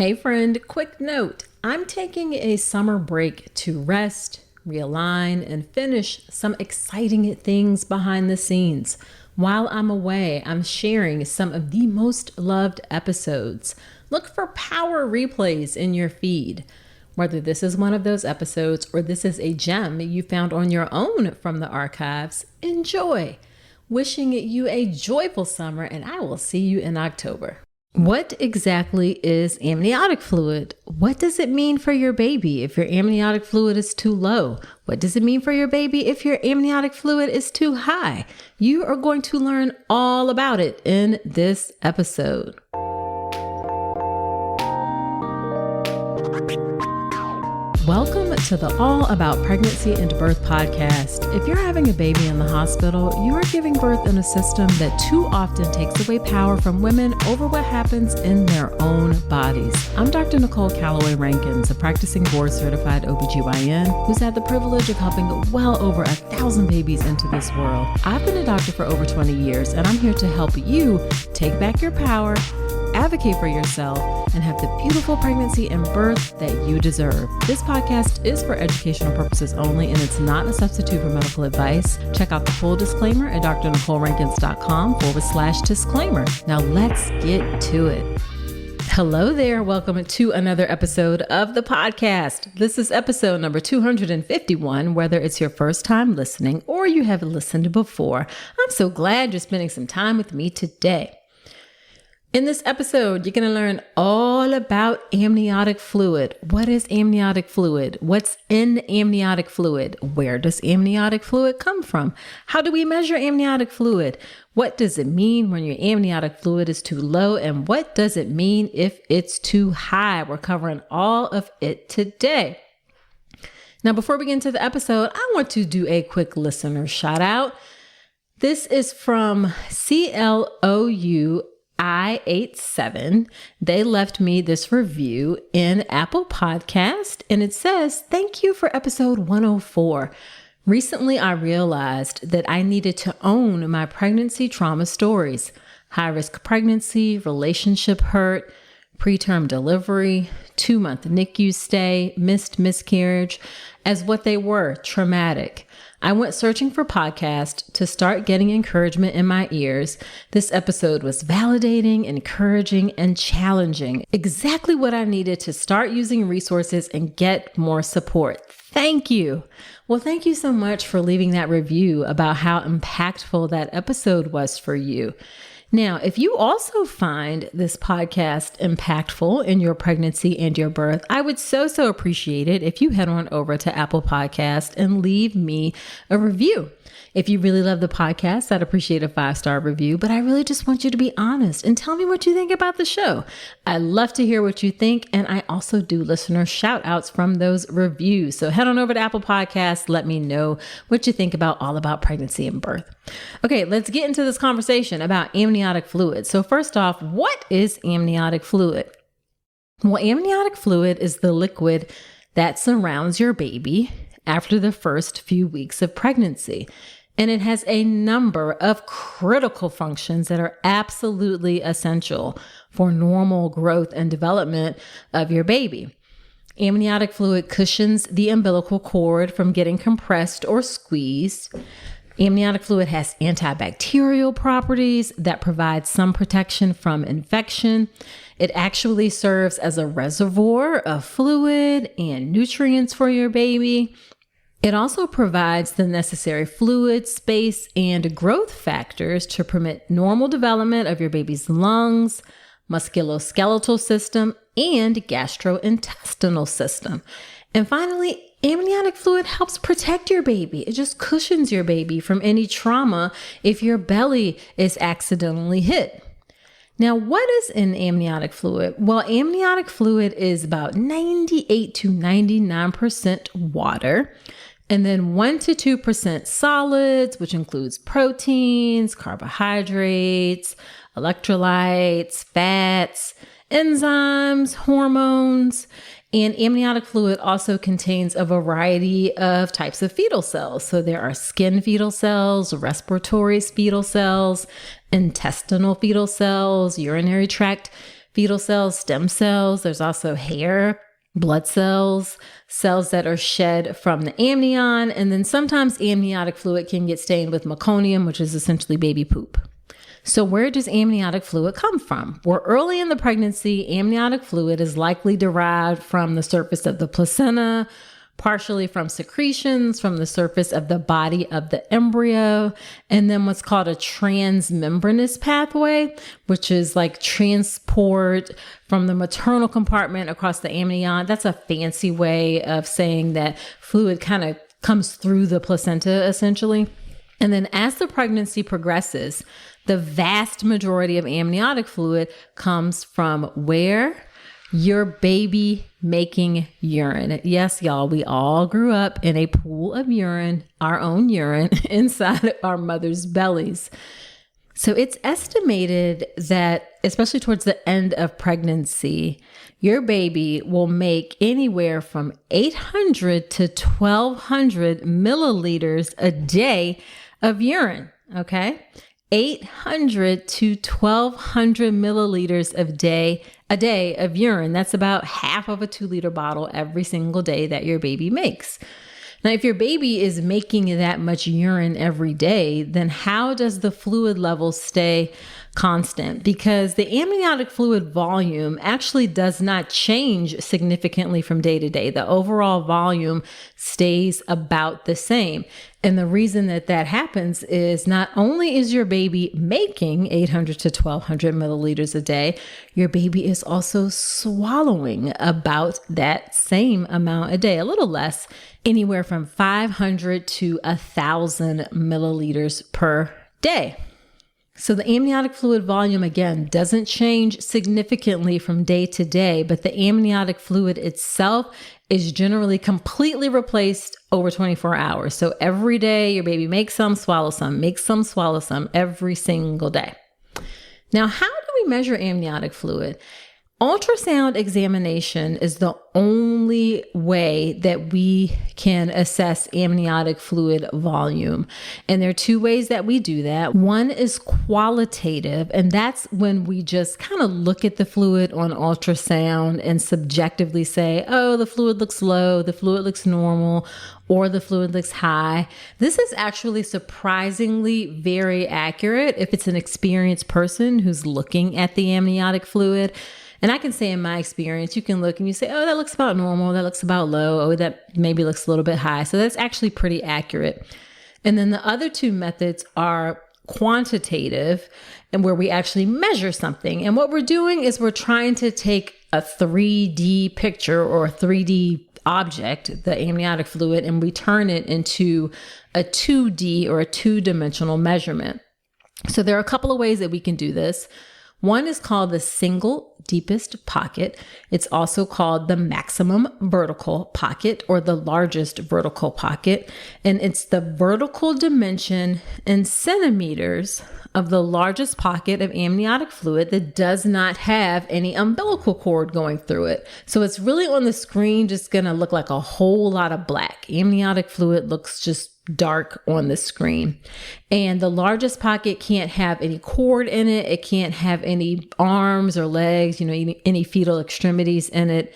Hey friend, quick note. I'm taking a summer break to rest, realign, and finish some exciting things behind the scenes. While I'm away, I'm sharing some of the most loved episodes. Look for power replays in your feed. Whether this is one of those episodes or this is a gem you found on your own from the archives, enjoy. Wishing you a joyful summer, and I will see you in October. What exactly is amniotic fluid? What does it mean for your baby if your amniotic fluid is too low? What does it mean for your baby if your amniotic fluid is too high? You are going to learn all about it in this episode. Welcome to the All About Pregnancy and Birth podcast. If you're having a baby in the hospital, you are giving birth in a system that too often takes away power from women over what happens in their own bodies. I'm Dr. Nicole Calloway Rankins, a practicing board-certified OBGYN who's had the privilege of helping well over 1,000 babies into this world. I've been a doctor for over 20 years, and I'm here to help you take back your power, advocate for yourself, and have the beautiful pregnancy and birth that you deserve. This podcast is for educational purposes only, and it's not a substitute for medical advice. Check out the full disclaimer at drnicolerankins.com/disclaimer. Now let's get to it. Hello there. Welcome to another episode of the podcast. This is episode number 251. Whether it's your first time listening or you have listened before, I'm so glad you're spending some time with me today. In this episode, you're going to learn all about amniotic fluid. What is amniotic fluid? What's in amniotic fluid? Where does amniotic fluid come from? How do we measure amniotic fluid? What does it mean when your amniotic fluid is too low? And what does it mean if it's too high? We're covering all of it today. Now, before we get into the episode, I want to do a quick listener shout out. This is from CLOUI87. They left me this review in Apple Podcast, and it says, "Thank you for episode 104. Recently, I realized that I needed to own my pregnancy trauma stories, high-risk pregnancy, relationship hurt, preterm delivery, 2-month NICU stay, missed miscarriage, as what they were, traumatic. I went searching for podcasts to start getting encouragement in my ears. This episode was validating, encouraging, and challenging. Exactly what I needed to start using resources and get more support. Thank you." Well, thank you so much for leaving that review about how impactful that episode was for you. Now, if you also find this podcast impactful in your pregnancy and your birth, I would so appreciate it if you head on over to Apple Podcast and leave me a review. If you really love the podcast, I'd appreciate a 5-star review, but I really just want you to be honest and tell me what you think about the show. I love to hear what you think, and I also do listener shout outs from those reviews. So head on over to Apple Podcasts, let me know what you think about All About Pregnancy and Birth. Okay, let's get into this conversation about amniotic fluid. So first off, what is amniotic fluid? Well, amniotic fluid is the liquid that surrounds your baby after the first few weeks of pregnancy. And it has a number of critical functions that are absolutely essential for normal growth and development of your baby. Amniotic fluid cushions the umbilical cord from getting compressed or squeezed. Amniotic fluid has antibacterial properties that provide some protection from infection. It actually serves as a reservoir of fluid and nutrients for your baby. It also provides the necessary fluid, space, and growth factors to permit normal development of your baby's lungs, musculoskeletal system, and gastrointestinal system. And finally, amniotic fluid helps protect your baby. It just cushions your baby from any trauma if your belly is accidentally hit. Now, what is in amniotic fluid? Well, amniotic fluid is about 98 to 99% water, and then 1 to 2% solids, which includes proteins, carbohydrates, electrolytes, fats, enzymes, hormones. And amniotic fluid also contains a variety of types of fetal cells. So there are skin fetal cells, respiratory fetal cells, intestinal fetal cells, urinary tract fetal cells, stem cells. There's also hair, blood cells, cells that are shed from the amnion. And then sometimes amniotic fluid can get stained with meconium, which is essentially baby poop. So where does amniotic fluid come from? Well, early in the pregnancy, amniotic fluid is likely derived from the surface of the placenta, partially from secretions from the surface of the body of the embryo, and then what's called a transmembranous pathway, which is like transport from the maternal compartment across the amnion. That's a fancy way of saying that fluid kind of comes through the placenta, essentially. And then as the pregnancy progresses, the vast majority of amniotic fluid comes from where? Your baby making urine. Yes, y'all, we all grew up in a pool of urine, our own urine, inside our mother's bellies. So it's estimated that, especially towards the end of pregnancy, your baby will make anywhere from 800 to 1,200 milliliters a day of urine, okay? 800 to 1,200 milliliters a day of urine. That's about half of a 2-liter bottle every single day that your baby makes. Now, if your baby is making that much urine every day, then how does the fluid level stay constant? Because the amniotic fluid volume actually does not change significantly from day to day. The overall volume stays about the same. And the reason that that happens is not only is your baby making 800 to 1,200 milliliters a day, your baby is also swallowing about that same amount a day, a little less, anywhere from 500 to 1,000 milliliters per day. So the amniotic fluid volume, again, doesn't change significantly from day to day, but the amniotic fluid itself is generally completely replaced over 24 hours. So every day your baby makes some, swallow some, makes some, swallow some, every single day. Now, how do we measure amniotic fluid? Ultrasound examination is the only way that we can assess amniotic fluid volume. And there are two ways that we do that. One is qualitative, and that's when we just kind of look at the fluid on ultrasound and subjectively say, oh, the fluid looks low, the fluid looks normal, or the fluid looks high. This is actually surprisingly very accurate if it's an experienced person who's looking at the amniotic fluid. And I can say in my experience, you can look and you say, oh, that looks about normal. That looks about low. Oh, that maybe looks a little bit high. So that's actually pretty accurate. And then the other two methods are quantitative, and where we actually measure something. And what we're doing is we're trying to take a 3D picture or a 3D object, the amniotic fluid, and we turn it into a 2D or a two-dimensional measurement. So there are a couple of ways that we can do this. One is called the single deepest pocket. It's also called the maximum vertical pocket or the largest vertical pocket. And it's the vertical dimension in centimeters of the largest pocket of amniotic fluid that does not have any umbilical cord going through it. So it's really on the screen just going to look like a whole lot of black. Amniotic fluid looks just dark on the screen. And the largest pocket can't have any cord in it. It can't have any arms or legs, any fetal extremities in it.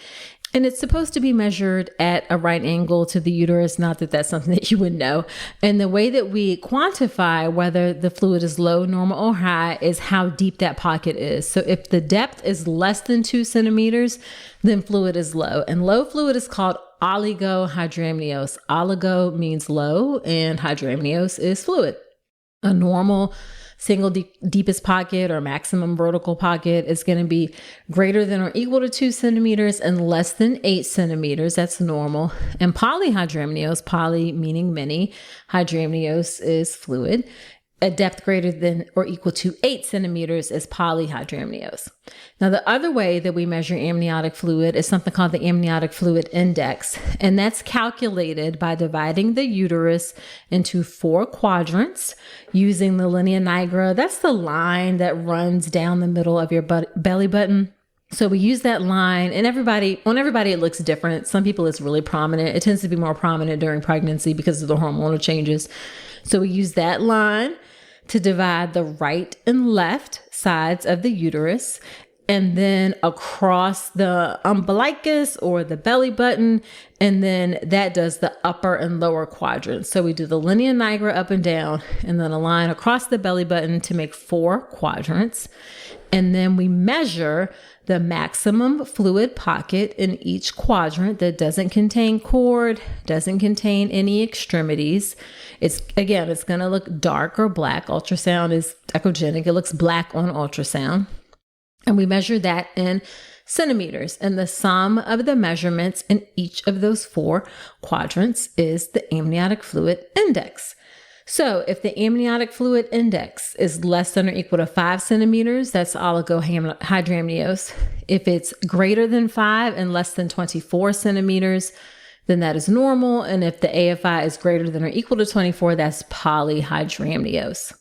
And it's supposed to be measured at a right angle to the uterus. Not that that's something that you would know. And the way that we quantify whether the fluid is low, normal, or high is how deep that pocket is. So if the depth is less than 2 centimeters, then fluid is low. And low fluid is called oligohydramnios. Oligo means low and hydramnios is fluid. A normal single deepest pocket or maximum vertical pocket is going to be greater than or equal to 2 centimeters and less than 8 centimeters. That's normal. And polyhydramnios, poly meaning many, hydramnios is fluid. A depth greater than or equal to 8 centimeters is polyhydramnios. Now, the other way that we measure amniotic fluid is something called the amniotic fluid index. And that's calculated by dividing the uterus into 4 quadrants using the linea nigra. That's the line that runs down the middle of your belly button. So we use that line, and on everybody it looks different. Some people it's really prominent. It tends to be more prominent during pregnancy because of the hormonal changes. So we use that line to divide the right and left sides of the uterus. and then across the umbilicus or the belly button. And then that does the upper and lower quadrants. So we do the linea nigra up and down, and then a line across the belly button to make 4 quadrants. And then we measure the maximum fluid pocket in each quadrant that doesn't contain cord, doesn't contain any extremities. It's going to look dark or black. Ultrasound is echogenic. It looks black on ultrasound. And we measure that in centimeters. And the sum of the measurements in each of those 4 quadrants is the amniotic fluid index. So if the amniotic fluid index is less than or equal to 5 centimeters, that's oligohydramnios. If it's greater than 5 and less than 24 centimeters, then that is normal. And if the AFI is greater than or equal to 24, that's polyhydramnios.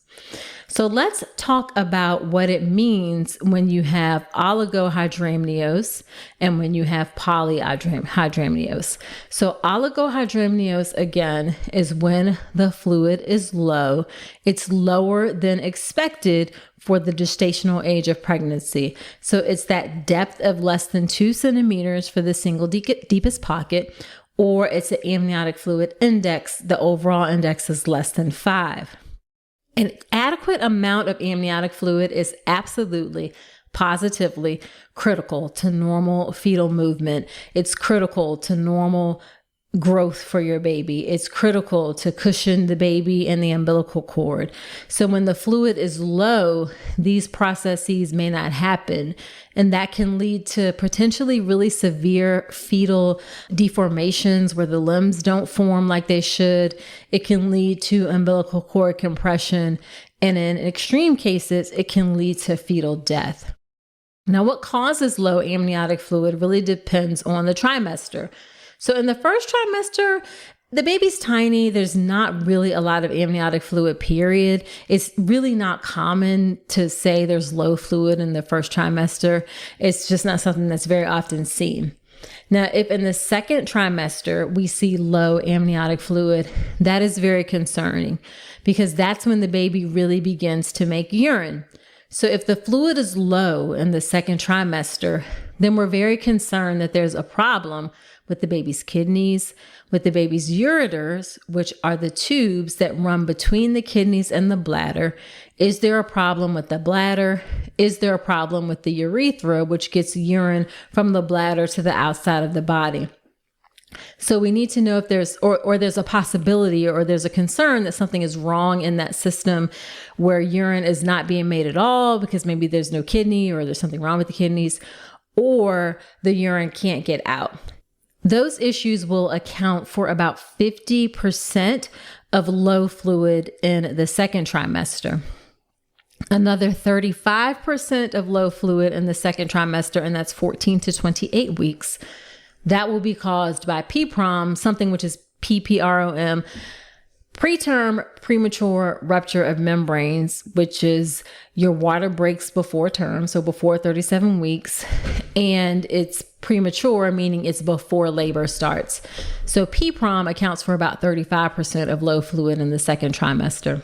So let's talk about what it means when you have oligohydramnios and when you have polyhydramnios. So oligohydramnios, again, is when the fluid is low. It's lower than expected for the gestational age of pregnancy. So it's that depth of less than 2 centimeters for the single deepest pocket, or it's an amniotic fluid index. The overall index is less than 5. An adequate amount of amniotic fluid is absolutely, positively critical to normal fetal movement. It's critical to normal growth for your baby. It's critical to cushion the baby and the umbilical cord. So when the fluid is low, these processes may not happen. And that can lead to potentially really severe fetal deformations where the limbs don't form like they should. It can lead to umbilical cord compression. And in extreme cases, it can lead to fetal death. Now, what causes low amniotic fluid really depends on the trimester. So in the first trimester, the baby's tiny. There's not really a lot of amniotic fluid, period. It's really not common to say there's low fluid in the first trimester. It's just not something that's very often seen. Now, if in the second trimester we see low amniotic fluid, that is very concerning because that's when the baby really begins to make urine. So if the fluid is low in the second trimester, then we're very concerned that there's a problem with the baby's kidneys, with the baby's ureters, which are the tubes that run between the kidneys and the bladder. Is there a problem with the bladder? Is there a problem with the urethra, which gets urine from the bladder to the outside of the body? So we need to know if there's, or there's a possibility or there's a concern that something is wrong in that system where urine is not being made at all because maybe there's no kidney or there's something wrong with the kidneys, or the urine can't get out. Those issues will account for about 50% of low fluid in the second trimester. Another 35% of low fluid in the second trimester, and that's 14 to 28 weeks. That will be caused by PPROM, something which is PPROM, preterm premature rupture of membranes, which is your water breaks before term, so before 37 weeks, and it's premature, meaning it's before labor starts. So PPROM accounts for about 35% of low fluid in the second trimester.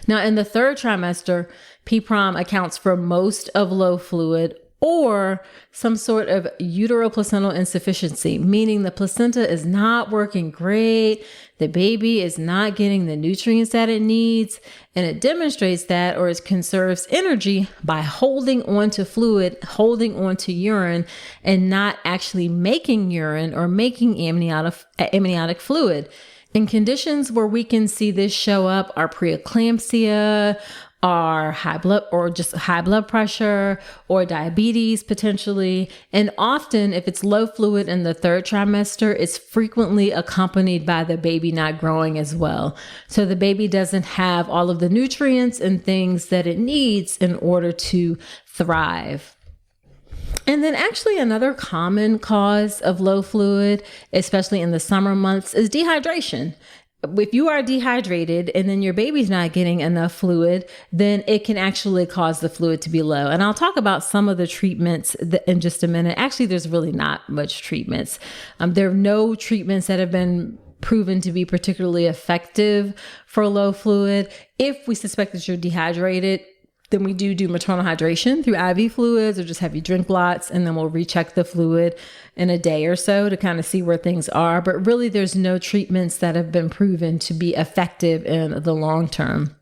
Now, in the third trimester, PPROM accounts for most of low fluid or some sort of uteroplacental insufficiency, meaning the placenta is not working great, the baby is not getting the nutrients that it needs, and it demonstrates that, or it conserves energy by holding on to fluid, holding on to urine, and not actually making urine or making amniotic fluid. In conditions where we can see this show up are preeclampsia, are high blood pressure or diabetes potentially. And often if it's low fluid in the third trimester, it's frequently accompanied by the baby not growing as well. So the baby doesn't have all of the nutrients and things that it needs in order to thrive. And then actually another common cause of low fluid, especially in the summer months, is dehydration. If you are dehydrated and then your baby's not getting enough fluid, then it can actually cause the fluid to be low. And I'll talk about some of the treatments in just a minute. Actually, there's really not much treatments. There are no treatments that have been proven to be particularly effective for low fluid. If we suspect that you're dehydrated, Then we do maternal hydration through IV fluids or just have you drink lots. And then we'll recheck the fluid in a day or so to kind of see where things are. But really, there's no treatments that have been proven to be effective in the long term.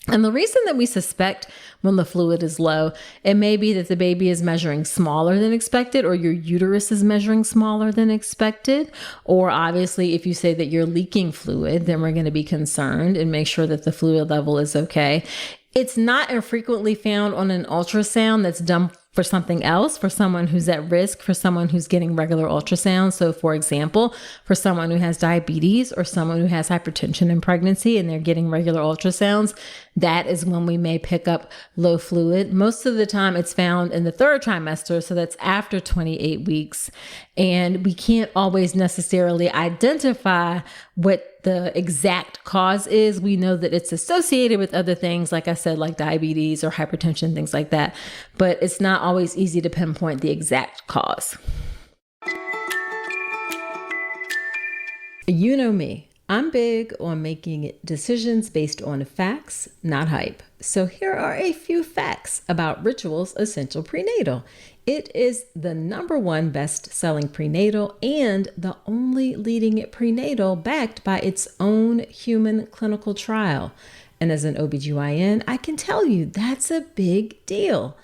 And the reason that we suspect when the fluid is low, it may be that the baby is measuring smaller than expected, or your uterus is measuring smaller than expected. Or obviously, if you say that you're leaking fluid, then we're going to be concerned and make sure that the fluid level is okay. It's not infrequently found on an ultrasound that's done for something else, for someone who's at risk, for someone who's getting regular ultrasounds. So for example, for someone who has diabetes or someone who has hypertension in pregnancy and they're getting regular ultrasounds, that is when we may pick up low fluid. Most of the time it's found in the third trimester, so that's after 28 weeks. And we can't always necessarily identify what the exact cause is. We know that it's associated with other things, like I said, like diabetes or hypertension, things like that. But it's not always easy to pinpoint the exact cause. You know me. I'm big on making decisions based on facts, not hype. So here are a few facts about Ritual's Essential Prenatal. It is the #1 best-selling prenatal and the only leading prenatal backed by its own human clinical trial. And as an OBGYN, I can tell you that's a big deal.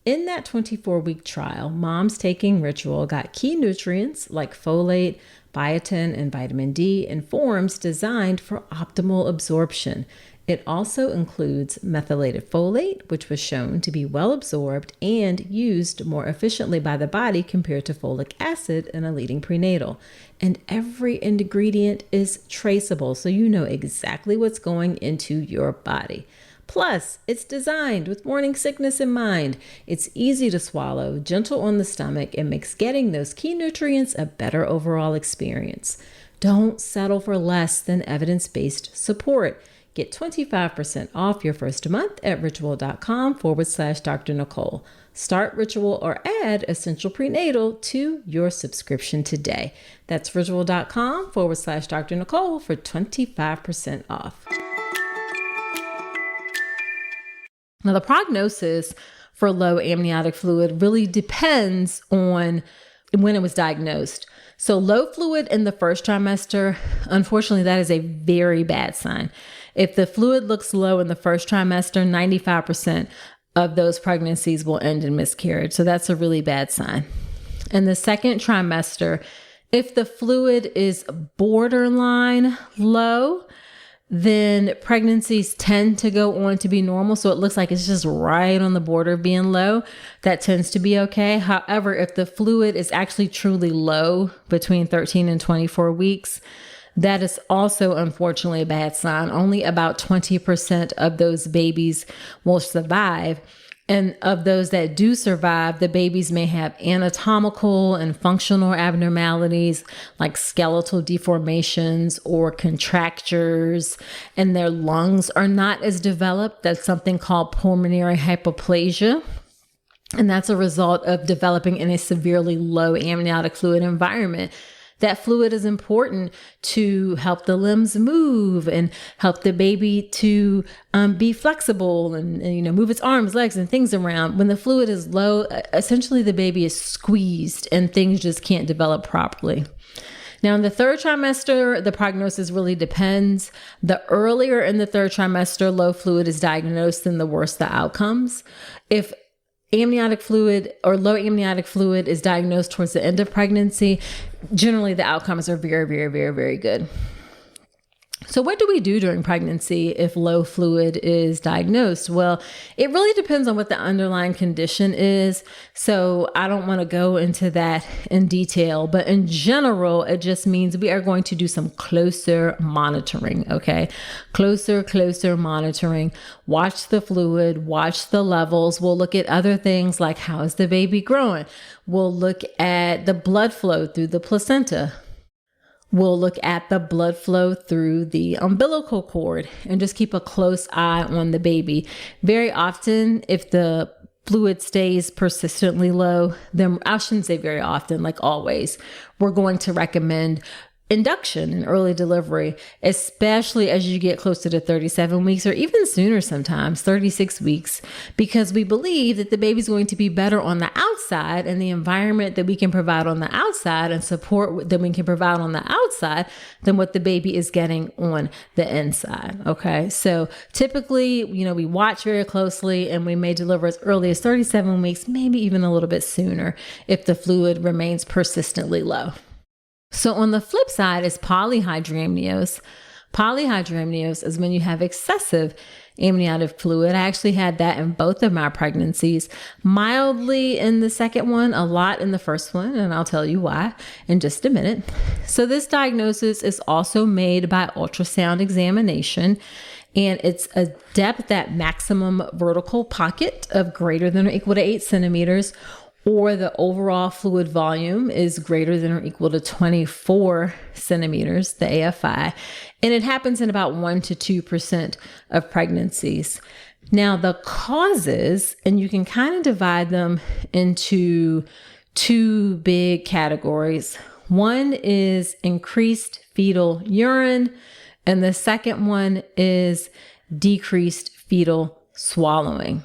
In that 24-week trial, moms taking Ritual got key nutrients like folate, biotin, and vitamin D in forms designed for optimal absorption. It also includes methylated folate, which was shown to be well absorbed and used more efficiently by the body compared to folic acid in a leading prenatal. And every ingredient is traceable, so you know exactly what's going into your body. Plus, it's designed with morning sickness in mind. It's easy to swallow, gentle on the stomach, and makes getting those key nutrients a better overall experience. Don't settle for less than evidence-based support. Get 25% off your first month at ritual.com/Dr. Nicole. Start Ritual or add Essential Prenatal to your subscription today. That's ritual.com/Dr. Nicole for 25% off. Now, the prognosis for low amniotic fluid really depends on when it was diagnosed. So low fluid in the first trimester, unfortunately, that is a very bad sign. If the fluid looks low in the first trimester, 95% of those pregnancies will end in miscarriage. So that's a really bad sign. In the second trimester, if the fluid is borderline low, then pregnancies tend to go on to be normal. So it looks like it's just right on the border of being low. That tends to be okay. However, if the fluid is actually truly low between 13 and 24 weeks, that is also unfortunately a bad sign. Only about 20% of those babies will survive. And of those that do survive, the babies may have anatomical and functional abnormalities like skeletal deformations or contractures, and their lungs are not as developed. That's something called pulmonary hypoplasia. And that's a result of developing in a severely low amniotic fluid environment. That fluid is important to help the limbs move and help the baby to be flexible and move its arms, legs, and things around. When the fluid is low, essentially the baby is squeezed and things just can't develop properly. Now, in the third trimester, the prognosis really depends. The earlier in the third trimester low fluid is diagnosed, then the worse the outcomes. If amniotic fluid or low amniotic fluid is diagnosed towards the end of pregnancy, generally the outcomes are very, very, very, very good. So what do we do during pregnancy if low fluid is diagnosed? Well, it really depends on what the underlying condition is. So I don't want to go into that in detail, but in general, it just means we are going to do some closer monitoring, okay? Closer monitoring. Watch the fluid, watch the levels. We'll look at other things like how is the baby growing? We'll look at the blood flow through the placenta. We'll look at the blood flow through the umbilical cord and just keep a close eye on the baby. Very often, if the fluid stays persistently low, then I shouldn't say very often, like always, we're going to recommend induction in early delivery, especially as you get closer to 37 weeks or even sooner sometimes, 36 weeks, because we believe that the baby's going to be better on the outside, and the environment that we can provide on the outside and support that we can provide on the outside than what the baby is getting on the inside. Okay. So typically, we watch very closely, and we may deliver as early as 37 weeks, maybe even a little bit sooner if the fluid remains persistently low. So on the flip side is polyhydramnios. Polyhydramnios is when you have excessive amniotic fluid. I actually had that in both of my pregnancies, mildly in the second one, a lot in the first one, and I'll tell you why in just a minute. So this diagnosis is also made by ultrasound examination, and it's a depth at maximum vertical pocket of greater than or equal to 8 centimeters, or the overall fluid volume is greater than or equal to 24 centimeters, the AFI, and it happens in about 1 to 2% of pregnancies. Now, the causes, and you can kind of divide them into two big categories. One is increased fetal urine, and the second one is decreased fetal swallowing.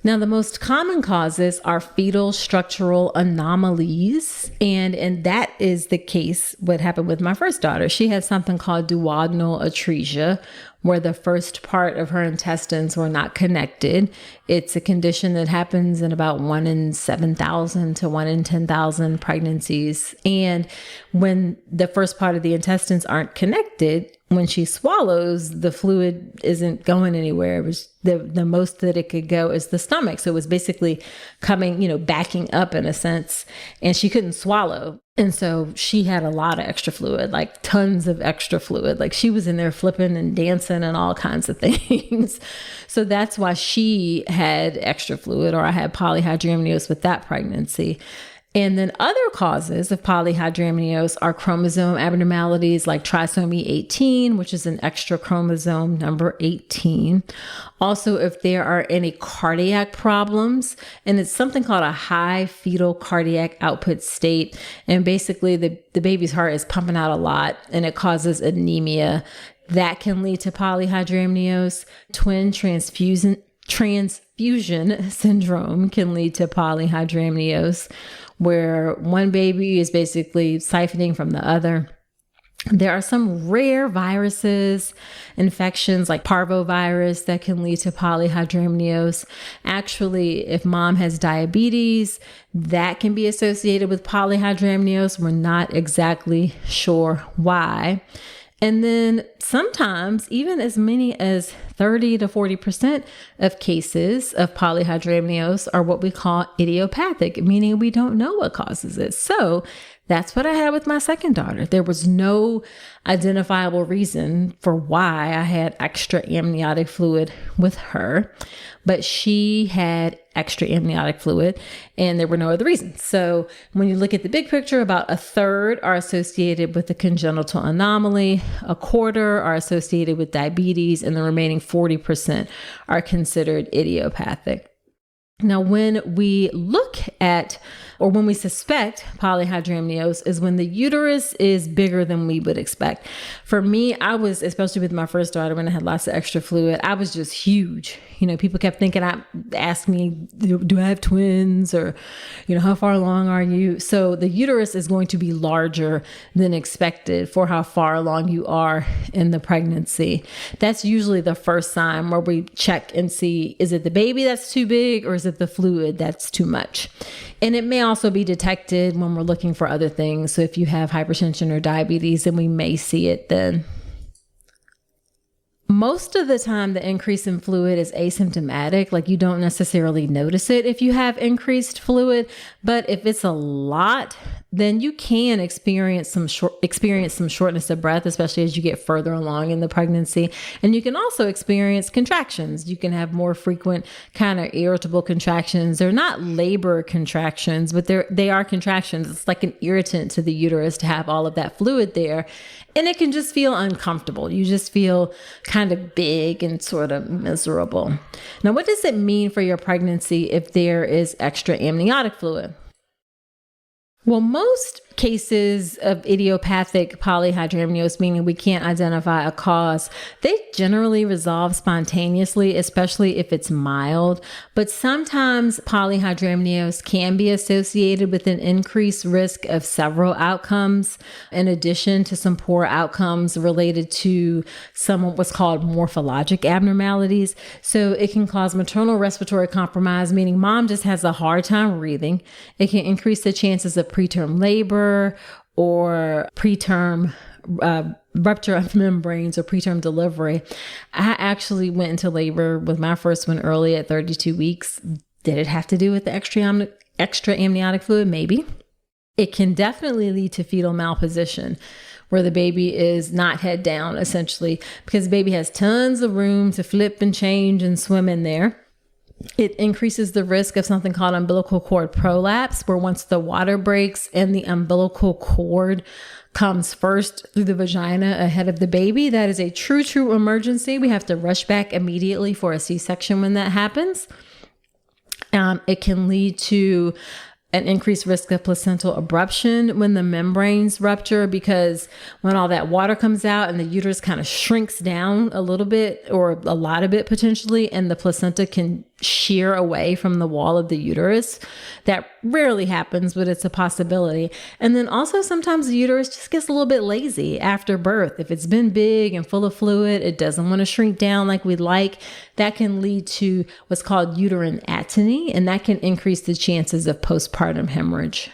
Now, the most common causes are fetal structural anomalies, and that is the case what happened with my first daughter. She had something called duodenal atresia, where the first part of her intestines were not connected. It's a condition that happens in about 1 in 7,000 to 1 in 10,000 pregnancies. And when the first part of the intestines aren't connected, when she swallows, the fluid isn't going anywhere. It was the most that it could go is the stomach. So it was basically coming, backing up in a sense, and she couldn't swallow. And so she had a lot of extra fluid, like tons of extra fluid. Like she was in there flipping and dancing and all kinds of things. So that's why she had extra fluid, or I had polyhydramnios with that pregnancy. And then other causes of polyhydramnios are chromosome abnormalities like trisomy 18, which is an extra chromosome, number 18. Also, if there are any cardiac problems, and it's something called a high fetal cardiac output state. And basically the baby's heart is pumping out a lot and it causes anemia. That can lead to polyhydramnios. Twin transfusion syndrome can lead to polyhydramnios, where one baby is basically siphoning from the other. There are some rare viruses, infections like parvovirus that can lead to polyhydramnios. Actually, if mom has diabetes, that can be associated with polyhydramnios. We're not exactly sure why. And then sometimes even as many as 30 to 40% of cases of polyhydramnios are what we call idiopathic, meaning we don't know what causes it. So that's what I had with my second daughter. There was no identifiable reason for why I had extra amniotic fluid with her, but she had extra amniotic fluid and there were no other reasons. So when you look at the big picture, about a third are associated with a congenital anomaly, a quarter are associated with diabetes, and the remaining 40% are considered idiopathic. Now, when we look at, or when we suspect polyhydramnios, is when the uterus is bigger than we would expect. For me, I was, especially with my first daughter, when I had lots of extra fluid, I was just huge. People kept asking me, do I have twins? Or, how far along are you? So the uterus is going to be larger than expected for how far along you are in the pregnancy. That's usually the first sign where we check and see, is it the baby that's too big, or is it the fluid that's too much? And it may also be detected when we're looking for other things. So if you have hypertension or diabetes, then we may see it then. Most of the time, the increase in fluid is asymptomatic. Like you don't necessarily notice it if you have increased fluid, but if it's a lot, then you can experience some shortness of breath, especially as you get further along in the pregnancy. And you can also experience contractions. You can have more frequent kind of irritable contractions. They're not labor contractions, but they are contractions. It's like an irritant to the uterus to have all of that fluid there. And it can just feel uncomfortable. You just feel kind of big and sort of miserable. Now, what does it mean for your pregnancy if there is extra amniotic fluid? Well, most cases of idiopathic polyhydramnios, meaning we can't identify a cause, they generally resolve spontaneously, especially if it's mild. But sometimes polyhydramnios can be associated with an increased risk of several outcomes, in addition to some poor outcomes related to some of what's called morphologic abnormalities. So it can cause maternal respiratory compromise, meaning mom just has a hard time breathing. It can increase the chances of preterm labor or preterm rupture of membranes or preterm delivery. I actually went into labor with my first one early at 32 weeks. Did it have to do with the extra amniotic fluid? Maybe. It can definitely lead to fetal malposition, where the baby is not head down, essentially, because the baby has tons of room to flip and change and swim in there. It increases the risk of something called umbilical cord prolapse, where once the water breaks and the umbilical cord comes first through the vagina ahead of the baby, that is a true emergency. We have to rush back immediately for a C-section when that happens. It can lead to an increased risk of placental abruption when the membranes rupture, because when all that water comes out and the uterus kind of shrinks down a little bit or a lot of it potentially, and the placenta can shear away from the wall of the uterus. That rarely happens, but it's a possibility. And then also sometimes the uterus just gets a little bit lazy after birth. If it's been big and full of fluid, it doesn't want to shrink down like we'd like. That can lead to what's called uterine atony, and that can increase the chances of postpartum hemorrhage.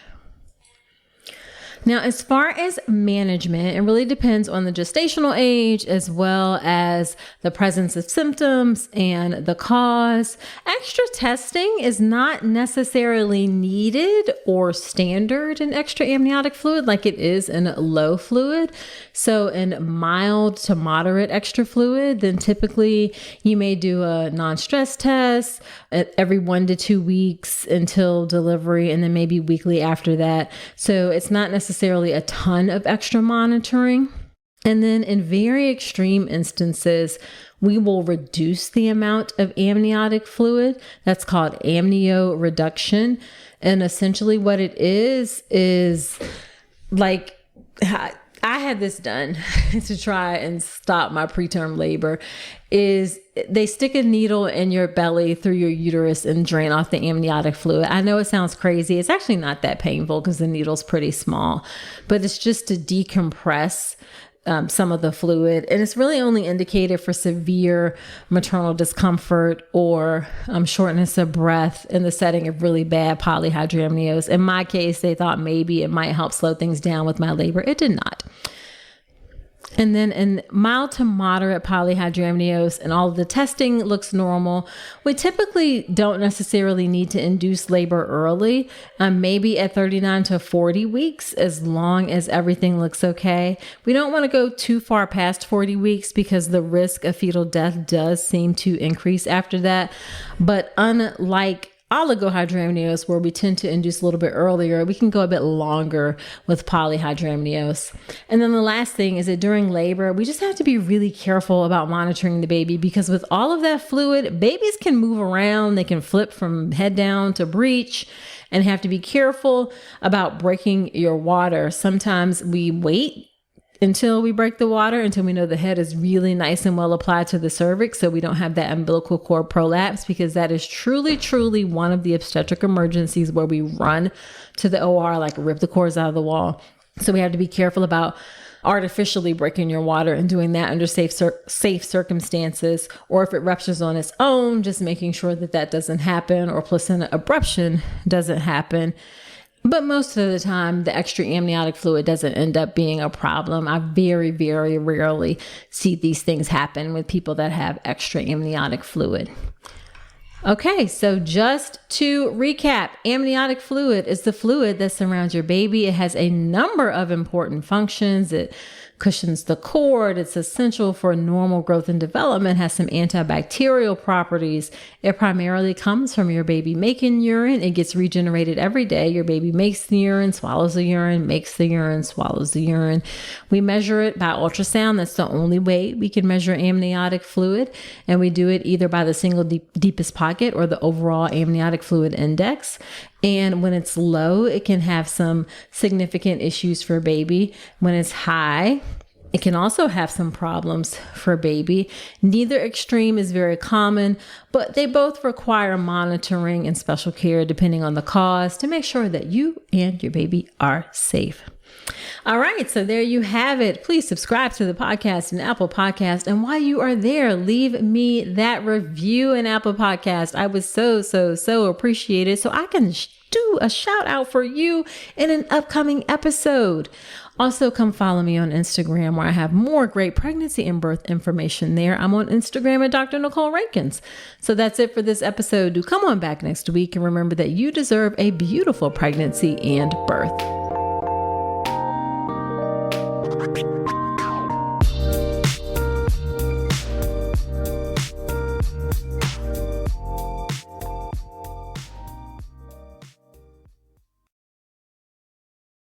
Now, as far as management, it really depends on the gestational age as well as the presence of symptoms and the cause. Extra testing is not necessarily needed or standard in extra amniotic fluid like it is in low fluid. So in mild to moderate extra fluid, then typically you may do a non-stress test every 1 to 2 weeks until delivery, and then maybe weekly after that. So it's not necessarily a ton of extra monitoring. And then in very extreme instances, we will reduce the amount of amniotic fluid. That's called amnioreduction. And essentially what it is like, I had this done to try and stop my preterm labor, is they stick a needle in your belly through your uterus and drain off the amniotic fluid. I know it sounds crazy. It's actually not that painful because the needle's pretty small, but it's just to decompress some of the fluid. And it's really only indicated for severe maternal discomfort or shortness of breath in the setting of really bad polyhydramnios. In my case, they thought maybe it might help slow things down with my labor. It did not. And then in mild to moderate polyhydramnios, and all of the testing looks normal, we typically don't necessarily need to induce labor early, maybe at 39 to 40 weeks, as long as everything looks okay. We don't want to go too far past 40 weeks because the risk of fetal death does seem to increase after that. But unlike oligohydramnios, where we tend to induce a little bit earlier, we can go a bit longer with polyhydramnios. And then the last thing is that during labor, we just have to be really careful about monitoring the baby, because with all of that fluid, babies can move around. They can flip from head down to breech, and have to be careful about breaking your water. Sometimes we wait until we break the water, until we know the head is really nice and well applied to the cervix, so we don't have that umbilical cord prolapse, because that is truly one of the obstetric emergencies where we run to the OR, like rip the cords out of the wall. So we have to be careful about artificially breaking your water and doing that under safe circumstances, or if it ruptures on its own, just making sure that that doesn't happen, or placenta abruption doesn't happen. But most of the time, the extra amniotic fluid doesn't end up being a problem. I very rarely see these things happen with people that have extra amniotic fluid. Okay, so just to recap, amniotic fluid is the fluid that surrounds your baby. It has a number of important functions. It cushions the cord. It's essential for normal growth and development, has some antibacterial properties. It primarily comes from your baby making urine. It gets regenerated every day. Your baby makes the urine, swallows the urine, makes the urine, swallows the urine. We measure it by ultrasound. That's the only way we can measure amniotic fluid. And we do it either by the single deepest pocket pocket or the overall amniotic fluid index. And when it's low, it can have some significant issues for baby. When it's high, it can also have some problems for baby. Neither extreme is very common, but they both require monitoring and special care depending on the cause to make sure that you and your baby are safe. All right, so there you have it. Please subscribe to the podcast in Apple Podcast. And while you are there, leave me that review in Apple Podcast. I would so appreciate it so I can do a shout out for you in an upcoming episode. Also, come follow me on Instagram where I have more great pregnancy and birth information there. I'm on Instagram at Dr. Nicole Rankins. So that's it for this episode. Do come on back next week and remember that you deserve a beautiful pregnancy and birth.